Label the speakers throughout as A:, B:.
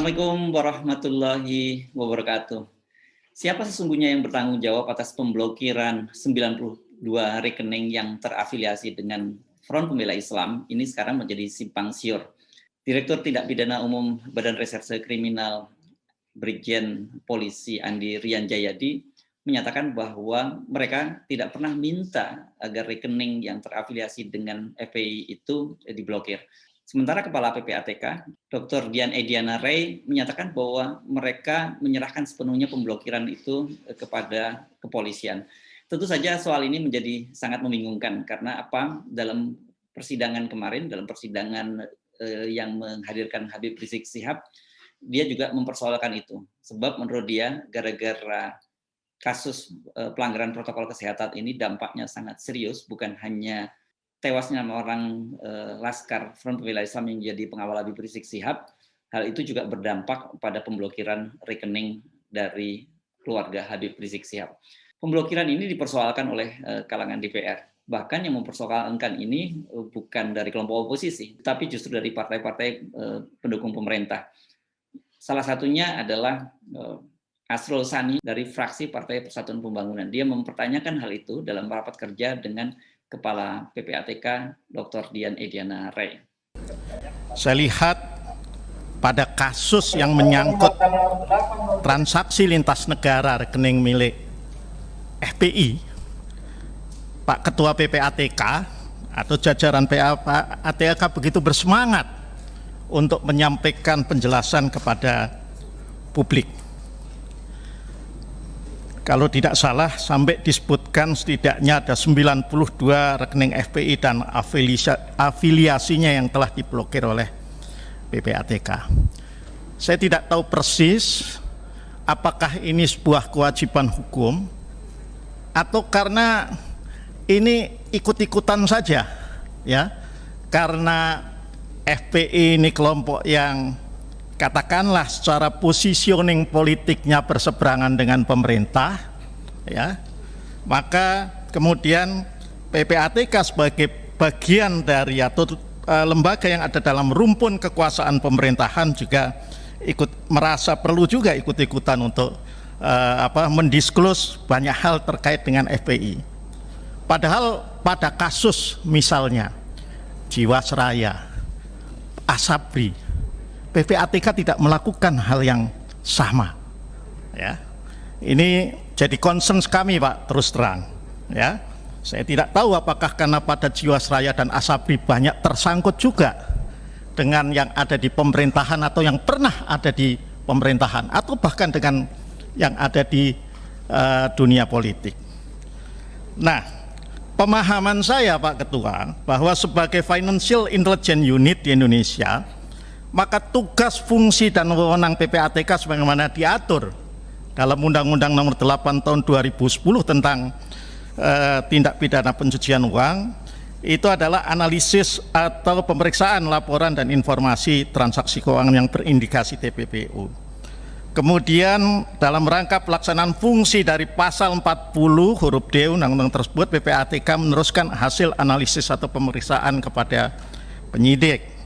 A: Assalamualaikum warahmatullahi wabarakatuh. Siapa sesungguhnya yang bertanggung jawab atas pemblokiran 92 rekening yang terafiliasi dengan Front Pembela Islam? Ini sekarang menjadi simpang siur. Direktur Tindak Pidana Umum Badan Reserse Kriminal Brigjen Polisi Andi Rian Jayadi menyatakan bahwa mereka tidak pernah minta agar rekening yang terafiliasi dengan FPI itu diblokir. Sementara Kepala PPATK, Dr. Dian Ediana Ray, menyatakan bahwa mereka menyerahkan sepenuhnya pemblokiran itu kepada kepolisian. Tentu saja soal ini menjadi sangat membingungkan karena dalam persidangan kemarin, dalam persidangan yang menghadirkan Habib Rizik Syihab, dia juga mempersoalkan itu. Sebab menurut dia gara-gara kasus pelanggaran protokol kesehatan ini dampaknya sangat serius, bukan hanya tewasnya orang Laskar Front Pembela Islam yang jadi pengawal Habib Rizik Syihab, hal itu juga berdampak pada pemblokiran rekening dari keluarga Habib Rizik Syihab. Pemblokiran ini dipersoalkan oleh kalangan DPR. Bahkan yang mempersoalkan ini bukan dari kelompok oposisi, tapi justru dari partai-partai pendukung pemerintah. Salah satunya adalah Asrul Sani dari fraksi Partai Persatuan Pembangunan. Dia mempertanyakan hal itu dalam rapat kerja dengan Kepala PPATK Dr. Dian Ediana Ray.
B: Saya lihat pada kasus yang menyangkut transaksi lintas negara rekening milik FPI, Pak Ketua PPATK atau jajaran PPATK begitu bersemangat untuk menyampaikan penjelasan kepada publik. Kalau tidak salah sampai disebutkan setidaknya ada 92 rekening FPI dan afiliasinya yang telah diblokir oleh PPATK. Saya tidak tahu persis apakah ini sebuah kewajiban hukum atau karena ini ikut-ikutan saja, ya. Karena FPI ini kelompok yang katakanlah secara positioning politiknya berseberangan dengan pemerintah, ya, maka kemudian PPATK sebagai bagian dari atau lembaga yang ada dalam rumpun kekuasaan pemerintahan juga ikut merasa perlu juga ikut-ikutan untuk mendisklose banyak hal terkait dengan FPI. Padahal pada kasus misalnya Jiwasraya, Asabri, PPATK tidak melakukan hal yang sama, ya. Ini jadi concern kami, Pak, terus terang, ya. Saya tidak tahu apakah karena pada Jiwasraya dan Asabri banyak tersangkut juga dengan yang ada di pemerintahan atau yang pernah ada di pemerintahan atau bahkan dengan yang ada di dunia politik. Nah, pemahaman saya, Pak Ketua, bahwa sebagai Financial Intelligence Unit di Indonesia, maka tugas, fungsi, dan wewenang PPATK sebagaimana diatur dalam Undang-Undang Nomor 8 Tahun 2010 tentang tindak pidana pencucian uang itu adalah analisis atau pemeriksaan laporan dan informasi transaksi keuangan yang berindikasi TPPU. Kemudian dalam rangka pelaksanaan fungsi dari pasal 40 huruf D undang-undang tersebut, PPATK meneruskan hasil analisis atau pemeriksaan kepada penyidik.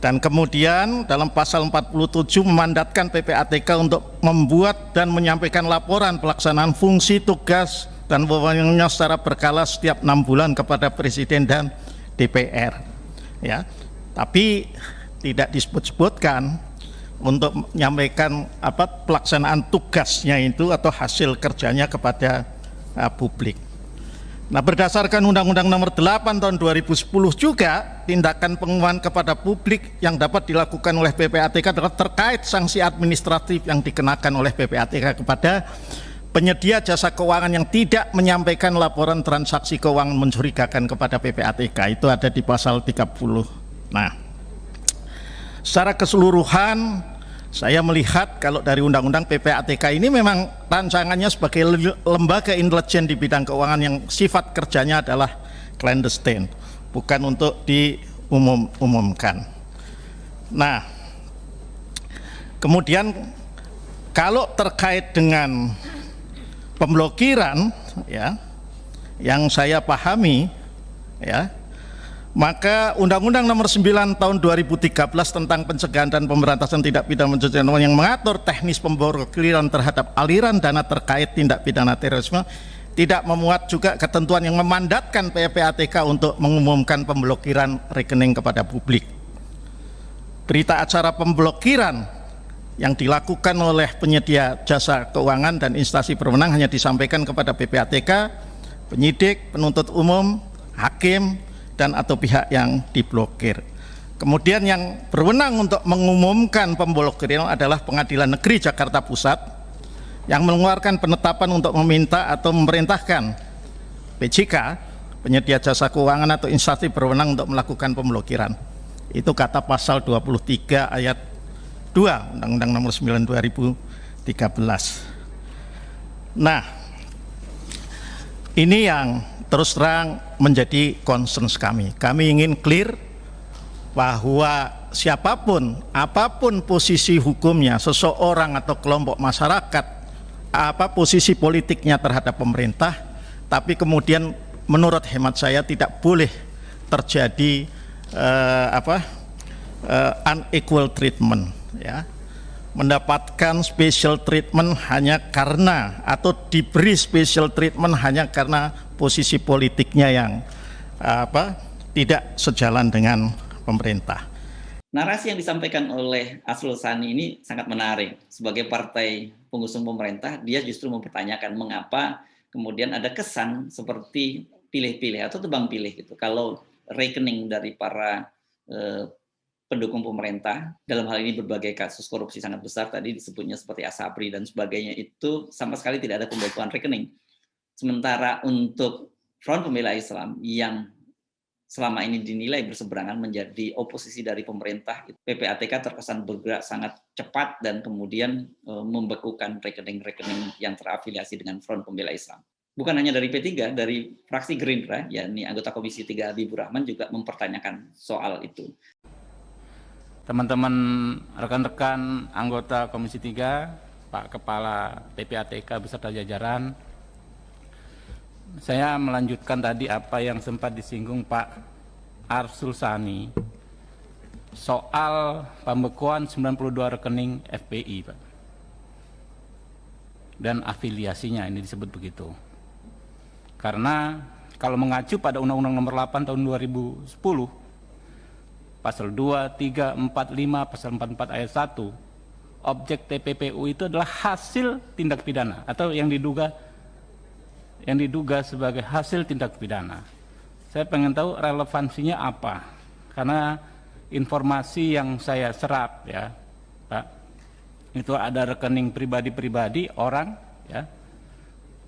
B: Dan kemudian dalam pasal 47 memandatkan PPATK untuk membuat dan menyampaikan laporan pelaksanaan fungsi, tugas, dan wewenangnya secara berkala setiap 6 bulan kepada Presiden dan DPR. Ya, tapi tidak disebut-sebutkan untuk menyampaikan pelaksanaan tugasnya itu atau hasil kerjanya kepada publik. Nah, berdasarkan Undang-Undang Nomor 8 Tahun 2010 juga, tindakan pengumuman kepada publik yang dapat dilakukan oleh PPATK adalah terkait sanksi administratif yang dikenakan oleh PPATK kepada penyedia jasa keuangan yang tidak menyampaikan laporan transaksi keuangan mencurigakan kepada PPATK. Itu ada di pasal 30. Nah, secara keseluruhan saya melihat kalau dari undang-undang PPATK ini memang rancangannya sebagai lembaga intelijen di bidang keuangan yang sifat kerjanya adalah clandestine, bukan untuk diumumkan. Nah, kemudian kalau terkait dengan pemblokiran, ya, yang saya pahami, ya, Maka Undang-Undang Nomor 9 Tahun 2013 tentang pencegahan dan pemberantasan tindak pidana pencucian uang yang mengatur teknis pemblokiran terhadap aliran dana terkait tindak pidana terorisme tidak memuat juga ketentuan yang memandatkan PPATK untuk mengumumkan pemblokiran rekening kepada publik. Berita acara pemblokiran yang dilakukan oleh penyedia jasa keuangan dan instansi berwenang hanya disampaikan kepada PPATK, penyidik, penuntut umum, hakim, dan atau pihak yang diblokir. Kemudian yang berwenang untuk mengumumkan pemblokiran adalah Pengadilan Negeri Jakarta Pusat yang mengeluarkan penetapan untuk meminta atau memerintahkan PJK, penyedia jasa keuangan atau instansi berwenang untuk melakukan pemblokiran. Itu kata pasal 23 ayat 2 Undang-Undang Nomor 9 2013. Nah, ini yang terus terang menjadi concern kami. Kami ingin clear bahwa siapapun, apapun posisi hukumnya seseorang atau kelompok masyarakat, apa posisi politiknya terhadap pemerintah, tapi kemudian menurut hemat saya tidak boleh terjadi unequal treatment, ya, mendapatkan special treatment hanya karena atau diberi special treatment hanya karena posisi politiknya yang tidak sejalan dengan pemerintah.
A: Narasi yang disampaikan oleh Arsul Sani ini sangat menarik. Sebagai partai pengusung pemerintah, dia justru mempertanyakan mengapa kemudian ada kesan seperti pilih-pilih atau tebang pilih gitu. Kalau rekening dari para pendukung pemerintah, dalam hal ini berbagai kasus korupsi sangat besar, tadi disebutnya seperti Asabri dan sebagainya, itu sama sekali tidak ada pembekuan rekening. Sementara untuk Front Pembela Islam yang selama ini dinilai berseberangan menjadi oposisi dari pemerintah, PPATK terkesan bergerak sangat cepat dan kemudian membekukan rekening-rekening yang terafiliasi dengan Front Pembela Islam. Bukan hanya dari P3, dari fraksi Gerindra, yakni anggota Komisi 3 Habibur Rahman juga mempertanyakan soal itu.
C: Teman-teman rekan-rekan anggota Komisi 3, Pak Kepala PPATK beserta jajaran, saya melanjutkan tadi apa yang sempat disinggung Pak Arsul Sani soal pembekuan 92 rekening FPI, Pak, dan afiliasinya, ini disebut begitu. Karena kalau mengacu pada Undang-Undang Nomor 8 Tahun 2010, Pasal 2, 3, 4, 5, Pasal 44 ayat 1, objek TPPU itu adalah hasil tindak pidana atau yang diduga sebagai hasil tindak pidana. Saya pengen tahu relevansinya apa, karena informasi yang saya serap, ya Pak, itu ada rekening pribadi-pribadi orang, ya,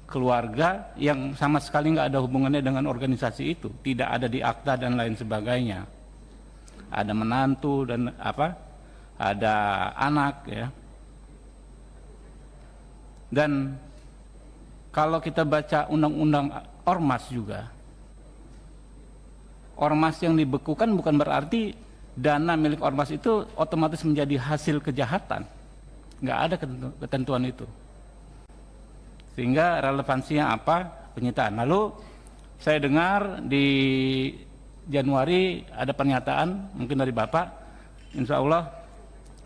C: keluarga yang sama sekali nggak ada hubungannya dengan organisasi itu, tidak ada di akta dan lain sebagainya. Ada menantu dan ada anak, ya. Dan kalau kita baca undang-undang ormas juga, ormas yang dibekukan bukan berarti dana milik ormas itu otomatis menjadi hasil kejahatan. Nggak ada ketentuan itu. Sehingga relevansinya apa? Penyitaan. Lalu saya dengar di Januari ada pernyataan mungkin dari Bapak, insya Allah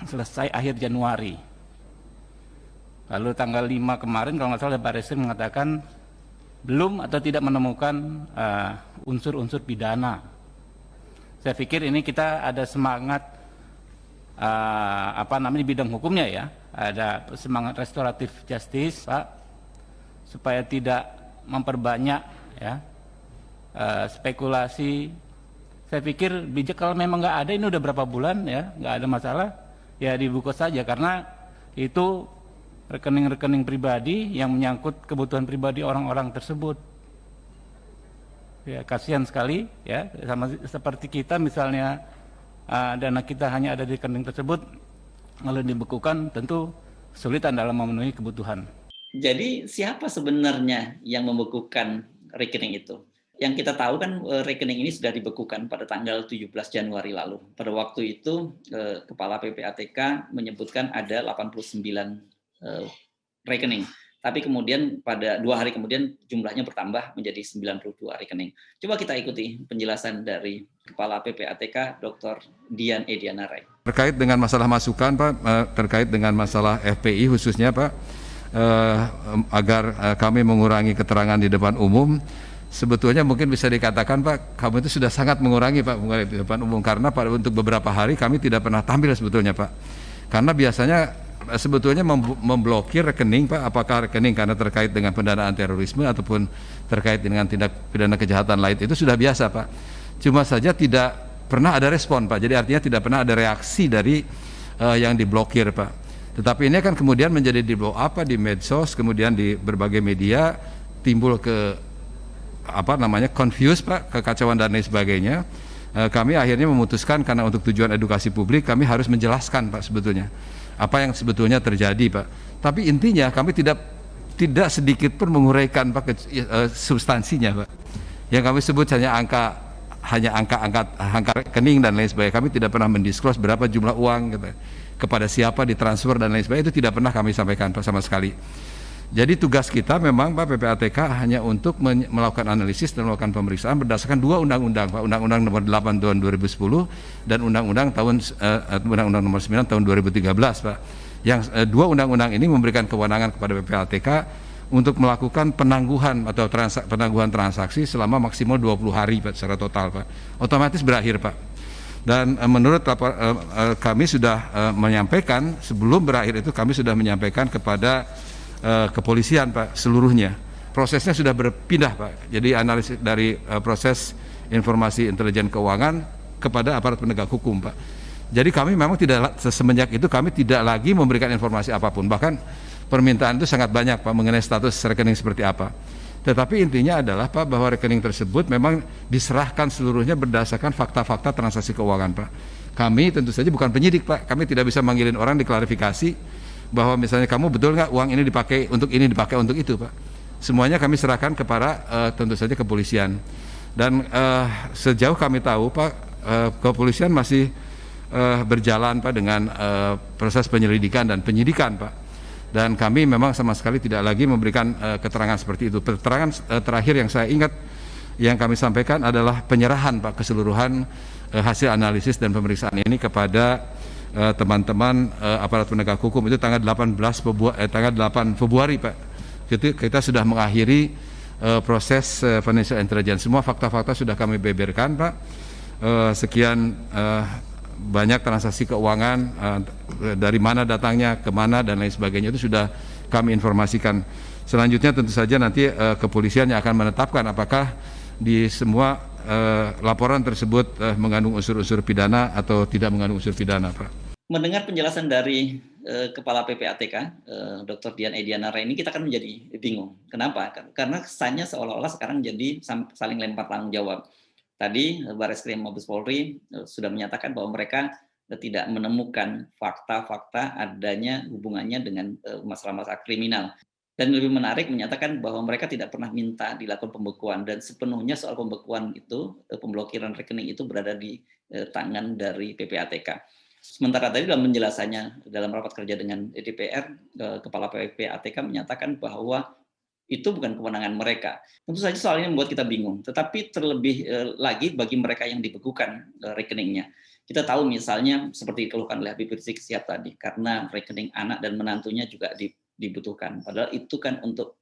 C: selesai akhir Januari. Lalu tanggal 5 kemarin kalau nggak salah Pak Reskrim mengatakan belum atau tidak menemukan unsur-unsur pidana. Saya pikir ini kita ada semangat di bidang hukumnya, ya, ada semangat restoratif justice, Pak, supaya tidak memperbanyak, ya, spekulasi. Saya pikir bijak kalau memang nggak ada, ini udah berapa bulan, ya, nggak ada masalah, ya dibuka saja, karena itu rekening-rekening pribadi yang menyangkut kebutuhan pribadi orang-orang tersebut. Ya, kasihan sekali, ya, sama seperti kita misalnya dana kita hanya ada di rekening tersebut, lalu dibekukan, tentu kesulitan dalam memenuhi kebutuhan.
A: Jadi siapa sebenarnya yang membekukan rekening itu? Yang kita tahu kan rekening ini sudah dibekukan pada tanggal 17 Januari lalu. Pada waktu itu Kepala PPATK menyebutkan ada 89 rekening. Tapi kemudian pada 2 hari kemudian jumlahnya bertambah menjadi 92 rekening. Coba kita ikuti penjelasan dari Kepala PPATK Dr. Dian Ediana Rai.
D: Terkait dengan masalah masukan Pak, terkait dengan masalah FPI khususnya Pak, agar kami mengurangi keterangan di depan umum, sebetulnya mungkin bisa dikatakan Pak, kami itu sudah sangat mengurangi Pak di depan umum, karena untuk beberapa hari kami tidak pernah tampil sebetulnya Pak. Karena biasanya sebetulnya memblokir rekening Pak, apakah rekening karena terkait dengan pendanaan terorisme ataupun terkait dengan tindak pidana kejahatan lain, itu sudah biasa Pak. Cuma saja tidak pernah ada respon Pak, jadi artinya tidak pernah ada reaksi dari yang diblokir Pak. Tetapi ini kan kemudian menjadi di blow up di medsos, kemudian di berbagai media timbul confuse Pak, kekacauan dan lain sebagainya. Kami akhirnya memutuskan karena untuk tujuan edukasi publik kami harus menjelaskan Pak sebetulnya apa yang sebetulnya terjadi Pak. Tapi intinya kami tidak sedikit pun menguraikan Pak substansinya Pak. Yang kami sebut hanya angka rekening dan lain sebagainya. Kami tidak pernah mendisclose berapa jumlah uang gitu, kepada siapa ditransfer dan lain sebagainya, itu tidak pernah kami sampaikan Pak sama sekali. Jadi tugas kita memang Pak PPATK hanya untuk melakukan analisis dan melakukan pemeriksaan berdasarkan 2 undang-undang Pak, Undang-Undang Nomor 8 tahun 2010 dan Undang-Undang Nomor 9 tahun 2013 Pak. Yang 2 undang-undang ini memberikan kewenangan kepada PPATK untuk melakukan penangguhan atau penangguhan transaksi selama maksimal 20 hari Pak, secara total Pak. Otomatis berakhir Pak. Dan menurut kami sudah menyampaikan, sebelum berakhir itu kami sudah menyampaikan kepada kepolisian Pak seluruhnya. Prosesnya sudah berpindah Pak. Jadi analisis dari proses informasi intelijen keuangan kepada aparat penegak hukum Pak. Jadi kami memang tidak, semenjak itu kami tidak lagi memberikan informasi apapun. Bahkan permintaan itu sangat banyak Pak mengenai status rekening seperti apa. Tetapi intinya adalah Pak bahwa rekening tersebut memang diserahkan seluruhnya berdasarkan fakta-fakta transaksi keuangan Pak. Kami tentu saja bukan penyidik Pak. Kami tidak bisa manggilin orang diklarifikasi bahwa misalnya kamu betul nggak uang ini dipakai untuk itu Pak. Semuanya kami serahkan kepada tentu saja kepolisian. Dan sejauh kami tahu Pak, kepolisian masih berjalan Pak dengan proses penyelidikan dan penyidikan Pak. Dan kami memang sama sekali tidak lagi memberikan keterangan seperti itu. Keterangan terakhir yang saya ingat yang kami sampaikan adalah penyerahan Pak keseluruhan hasil analisis dan pemeriksaan ini kepada teman-teman aparat penegak hukum itu tanggal 8 Februari Pak. Kita sudah mengakhiri proses financial intelligence. Semua fakta-fakta sudah kami beberkan Pak. Sekian banyak transaksi keuangan, dari mana datangnya, kemana dan lain sebagainya itu sudah kami informasikan. Selanjutnya tentu saja nanti kepolisian yang akan menetapkan apakah di semua laporan tersebut mengandung unsur-unsur pidana atau tidak mengandung unsur pidana Pak.
A: Mendengar penjelasan dari Kepala PPATK, Dr. Dian Ediana Rai, ini kita kan menjadi bingung. Kenapa? Karena kesannya seolah-olah sekarang jadi saling lempar tanggung jawab. Tadi Barreskrim Mabes Polri sudah menyatakan bahwa mereka tidak menemukan fakta-fakta adanya hubungannya dengan masalah-masalah kriminal. Dan lebih menarik menyatakan bahwa mereka tidak pernah minta dilakukan pembekuan, dan sepenuhnya soal pembekuan itu, pemblokiran rekening itu berada di tangan dari PPATK. Sementara tadi dalam penjelasannya dalam rapat kerja dengan DPR, Kepala PPATK menyatakan bahwa itu bukan kewenangan mereka. Tentu saja soal ini membuat kita bingung, tetapi terlebih lagi bagi mereka yang dibekukan rekeningnya. Kita tahu misalnya seperti dikeluhkan oleh Habib Rizik Syihab tadi, karena rekening anak dan menantunya juga dibutuhkan. Padahal itu kan untuk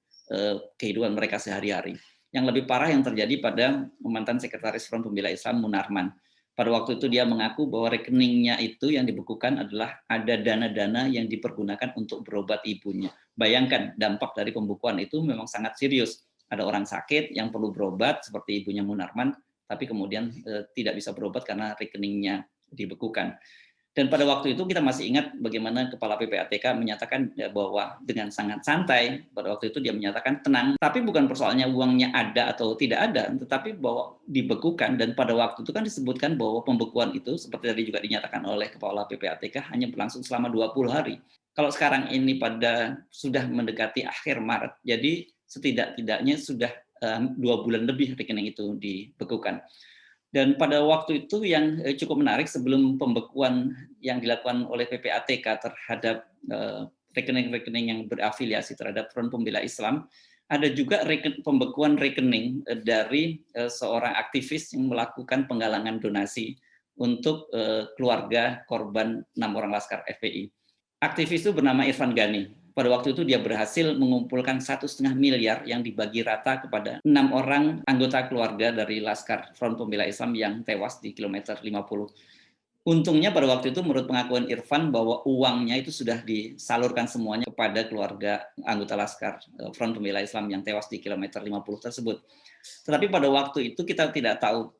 A: kehidupan mereka sehari-hari. Yang lebih parah yang terjadi pada mantan Sekretaris Front Pembela Islam Munarman. Pada waktu itu dia mengaku bahwa rekeningnya itu yang dibekukan adalah ada dana-dana yang dipergunakan untuk berobat ibunya. Bayangkan dampak dari pembekuan itu memang sangat serius. Ada orang sakit yang perlu berobat seperti ibunya Munarman, tapi kemudian tidak bisa berobat karena rekeningnya dibekukan. Dan pada waktu itu kita masih ingat bagaimana Kepala PPATK menyatakan bahwa dengan sangat santai, pada waktu itu dia menyatakan tenang, tapi bukan persoalnya uangnya ada atau tidak ada, tetapi bahwa dibekukan. Dan pada waktu itu kan disebutkan bahwa pembekuan itu, seperti tadi juga dinyatakan oleh Kepala PPATK, hanya berlangsung selama 20 hari. Kalau sekarang ini sudah mendekati akhir Maret, jadi setidak-tidaknya sudah 2 bulan lebih rekening itu dibekukan. Dan pada waktu itu yang cukup menarik, sebelum pembekuan yang dilakukan oleh PPATK terhadap rekening-rekening yang berafiliasi terhadap Front Pembela Islam, ada juga pembekuan rekening dari seorang aktivis yang melakukan penggalangan donasi untuk keluarga korban 6 orang laskar FPI. Aktivis itu bernama Irfan Ghani. Pada waktu itu dia berhasil mengumpulkan 1,5 miliar yang dibagi rata kepada 6 orang anggota keluarga dari Laskar Front Pembela Islam yang tewas di kilometer 50. Untungnya pada waktu itu menurut pengakuan Irfan bahwa uangnya itu sudah disalurkan semuanya kepada keluarga anggota Laskar Front Pembela Islam yang tewas di kilometer 50 tersebut. Tetapi pada waktu itu kita tidak tahu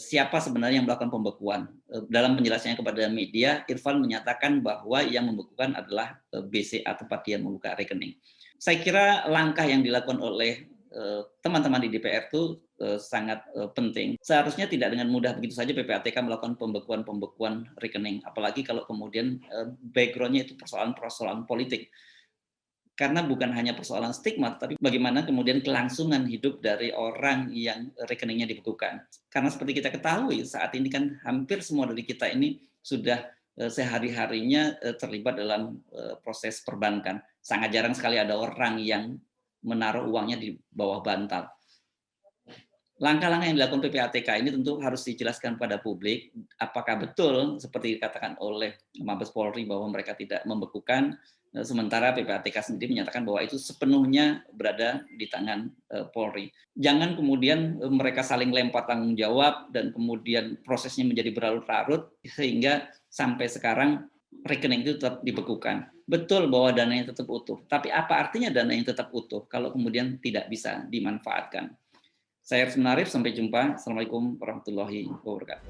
A: siapa sebenarnya yang melakukan pembekuan. Dalam penjelasannya kepada media, Irfan menyatakan bahwa yang membekukan adalah BCA, tempat dia membuka rekening. Saya kira langkah yang dilakukan oleh teman-teman di DPR itu sangat penting. Seharusnya tidak dengan mudah begitu saja PPATK melakukan pembekuan rekening, apalagi kalau kemudian background-nya itu persoalan politik. Karena bukan hanya persoalan stigma, tapi bagaimana kemudian kelangsungan hidup dari orang yang rekeningnya dibekukan. Karena seperti kita ketahui, saat ini kan hampir semua dari kita ini sudah sehari-harinya terlibat dalam proses perbankan. Sangat jarang sekali ada orang yang menaruh uangnya di bawah bantal. Langkah-langkah yang dilakukan PPATK ini tentu harus dijelaskan pada publik, apakah betul seperti dikatakan oleh Mabes Polri bahwa mereka tidak membekukan, sementara PPATK sendiri menyatakan bahwa itu sepenuhnya berada di tangan Polri. Jangan kemudian mereka saling lempar tanggung jawab dan kemudian prosesnya menjadi berlarut-larut sehingga sampai sekarang rekening itu tetap dibekukan. Betul bahwa dananya tetap utuh, tapi apa artinya dana yang tetap utuh kalau kemudian tidak bisa dimanfaatkan? Saya Arif, sampai jumpa. Assalamualaikum warahmatullahi wabarakatuh.